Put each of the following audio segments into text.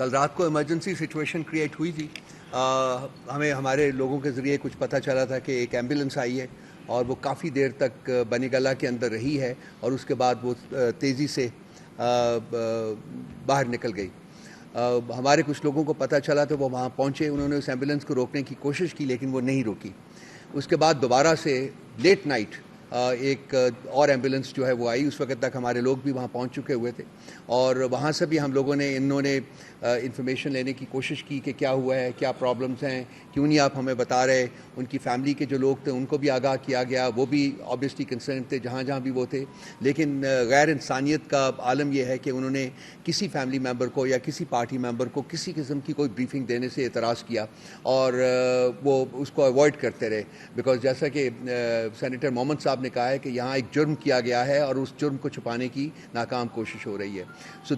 کل رات کو ایمرجنسی سچویشن کریٹ ہوئی تھی. ہمیں ہمارے لوگوں کے ذریعے کچھ پتہ چلا تھا کہ ایک ایمبولینس آئی ہے اور وہ کافی دیر تک بنی گلہ کے اندر رہی ہے اور اس کے بعد وہ تیزی سے باہر نکل گئی. ہمارے کچھ لوگوں کو پتہ چلا تو وہ وہاں پہنچے. انہوں نے اس ایمبولینس کو روکنے کی کوشش کی لیکن وہ نہیں روکی. اس کے بعد دوبارہ سے لیٹ نائٹ ایک اور ایمبولینس جو ہے وہ آئی. اس وقت تک ہمارے لوگ بھی وہاں پہنچ چکے ہوئے تھے اور وہاں سے بھی ہم لوگوں نے انہوں نے انفارمیشن لینے کی کوشش کی کہ کیا ہوا ہے, کیا پرابلمس ہیں, کیوں نہیں آپ ہمیں بتا رہے. ان کی فیملی کے جو لوگ تھے ان کو بھی آگاہ کیا گیا, وہ بھی آبویسلی کنسرن تھے جہاں جہاں بھی وہ تھے. لیکن غیر انسانیت کا عالم یہ ہے کہ انہوں نے کسی فیملی ممبر کو یا کسی پارٹی ممبر کو کسی قسم کی کوئی بریفنگ دینے سے اعتراض کیا اور وہ اس کو اوائڈ کرتے رہے. بیکاز جیسا کہ سینیٹر محمد صاحب نے کہا ہے کہ یہاں ایک جرم کیا گیا ہے اور اس جرم کو چھپانے کی ناکام کوشش ہو رہی ہے.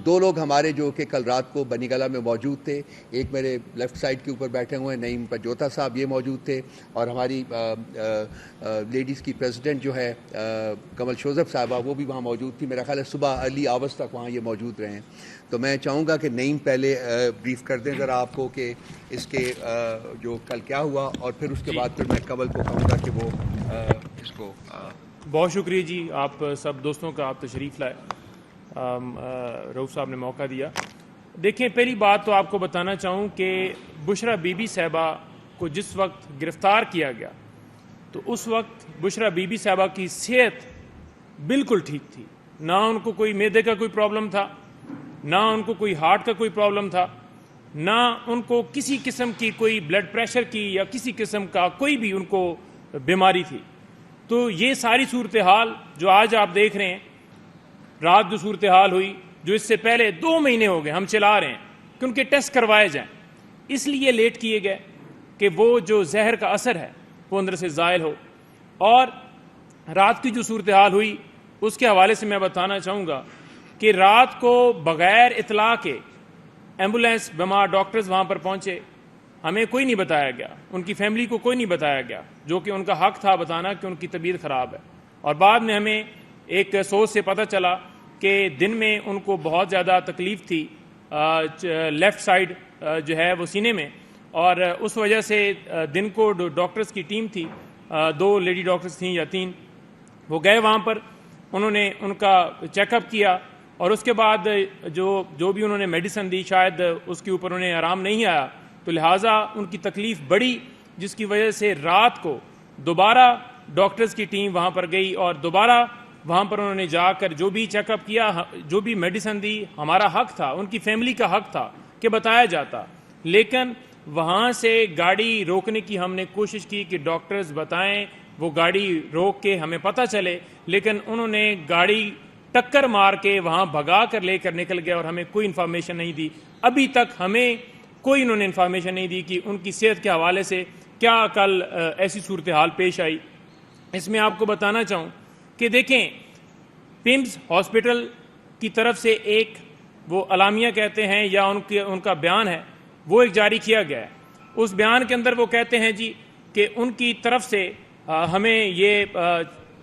دو لوگ ہمارے جو کہ کل رات کو بنی گلہ میں موجود تھے, ایک میرے لیفٹ سائڈ کے اوپر بیٹھے ہوئے ہیں نعیم پنجوتا صاحب, یہ موجود تھے, اور ہماری لیڈیز کی پریزیڈنٹ جو ہے کمل شوزب صاحبہ وہ بھی وہاں موجود تھی. میرا خیال ہے صبح ارلی آورز تک وہاں یہ موجود رہے ہیں. تو میں چاہوں گا کہ نعیم پہلے بریف کر دیں ذرا آپ کو کہ اس کے جو کل کیا ہوا, اور پھر اس کے بعد پھر میں کمل کو کہوں گا کہ وہ اس کو. بہت شکریہ جی, آپ سب دوستوں کا آپ تشریف لائے, رؤوف صاحب نے موقع دیا. دیکھیں, پہلی بات تو آپ کو بتانا چاہوں کہ بشرا بی بی صاحبہ کو جس وقت گرفتار کیا گیا تو اس وقت بشرا بی بی صاحبہ کی صحت بالکل ٹھیک تھی. نہ ان کو کوئی معدے کا کوئی پرابلم تھا, نہ ان کو کوئی ہارٹ کا کوئی پرابلم تھا, نہ ان کو کسی قسم کی کوئی بلڈ پریشر کی یا کسی قسم کا کوئی بھی ان کو بیماری تھی. تو یہ ساری صورتحال جو آج آپ دیکھ رہے ہیں, رات جو صورتحال ہوئی, جو اس سے پہلے 2 مہینے ہو گئے ہم چلا رہے ہیں کہ ان کے ٹیسٹ کروائے جائیں, اس لیے لیٹ کیے گئے کہ وہ جو زہر کا اثر ہے وہ اندر سے زائل ہو. اور رات کی جو صورتحال ہوئی اس کے حوالے سے میں بتانا چاہوں گا کہ رات کو بغیر اطلاع کے ایمبولینس بیمار ڈاکٹرز وہاں پر پہنچے, ہمیں کوئی نہیں بتایا گیا, ان کی فیملی کو کوئی نہیں بتایا گیا, جو کہ ان کا حق تھا بتانا کہ ان کی طبیعت خراب ہے. اور بعد میں ہمیں ایک سورس سے پتہ چلا کہ دن میں ان کو بہت زیادہ تکلیف تھی لیفٹ سائڈ جو ہے وہ سینے میں, اور اس وجہ سے دن کو ڈاکٹرز کی ٹیم تھی, 2 لیڈی ڈاکٹرز تھیں یا 3, وہ گئے وہاں پر, انہوں نے ان کا چیک اپ کیا اور اس کے بعد جو بھی انہوں نے میڈیسن دی شاید اس کے اوپر انہیں آرام نہیں آیا, تو لہٰذا ان کی تکلیف بڑھی, جس کی وجہ سے رات کو دوبارہ ڈاکٹرز کی ٹیم وہاں پر گئی اور دوبارہ وہاں پر انہوں نے جا کر جو بھی چیک اپ کیا, جو بھی میڈیسن دی. ہمارا حق تھا, ان کی فیملی کا حق تھا کہ بتایا جاتا, لیکن وہاں سے گاڑی روکنے کی ہم نے کوشش کی کہ ڈاکٹرز بتائیں, وہ گاڑی روک کے ہمیں پتہ چلے, لیکن انہوں نے گاڑی ٹکر مار کے وہاں بھگا کر لے کر نکل گیا اور ہمیں کوئی انفارمیشن نہیں دی. ابھی تک ہمیں کوئی انہوں نے انفارمیشن نہیں دی کہ ان کی صحت کے حوالے سے کیا کل ایسی صورتحال پیش آئی. اس میں آپ کو بتانا چاہوں کہ دیکھیں, پیمز ہاسپٹل کی طرف سے ایک وہ اعلامیہ کہتے ہیں یا ان کا بیان ہے وہ ایک جاری کیا گیا ہے. اس بیان کے اندر وہ کہتے ہیں جی کہ ان کی طرف سے ہمیں یہ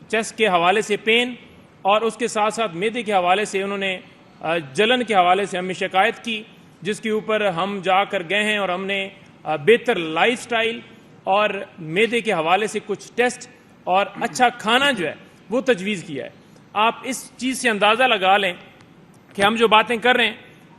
چیسٹ کے حوالے سے پین اور اس کے ساتھ ساتھ معدے کے حوالے سے انہوں نے جلن کے حوالے سے ہمیں شکایت کی, جس کے اوپر ہم جا کر گئے ہیں اور ہم نے بہتر لائف سٹائل اور معدے کے حوالے سے کچھ ٹیسٹ اور اچھا کھانا جو ہے وہ تجویز کیا ہے. آپ اس چیز سے اندازہ لگا لیں کہ ہم جو باتیں کر رہے ہیں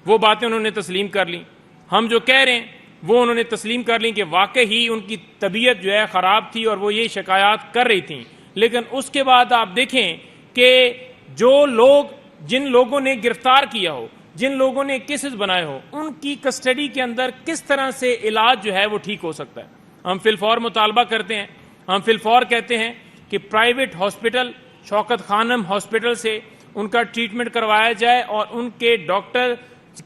وہ باتیں انہوں نے تسلیم کر لیں, ہم جو کہہ رہے ہیں وہ انہوں نے تسلیم کر لیں کہ واقعی ان کی طبیعت جو ہے خراب تھی اور وہ یہ شکایات کر رہی تھیں. لیکن اس کے بعد آپ دیکھیں کہ جو لوگ, جن لوگوں نے گرفتار کیا ہو, جن لوگوں نے کیسز بنائے ہو, ان کی کسٹڈی کے اندر کس طرح سے علاج جو ہے وہ ٹھیک ہو سکتا ہے. ہم فی الفور مطالبہ کرتے ہیں, ہم فی الفور کہتے ہیں کہ پرائیویٹ ہاسپٹل شوکت خانم ہاسپٹل سے ان کا ٹریٹمنٹ کروایا جائے اور ان کے ڈاکٹر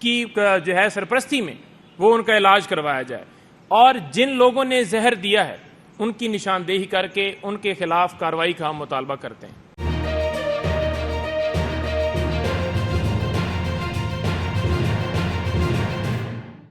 کی جو ہے سرپرستی میں وہ ان کا علاج کروایا جائے, اور جن لوگوں نے زہر دیا ہے ان کی نشاندہی کر کے ان کے خلاف کارروائی کا ہم مطالبہ کرتے ہیں.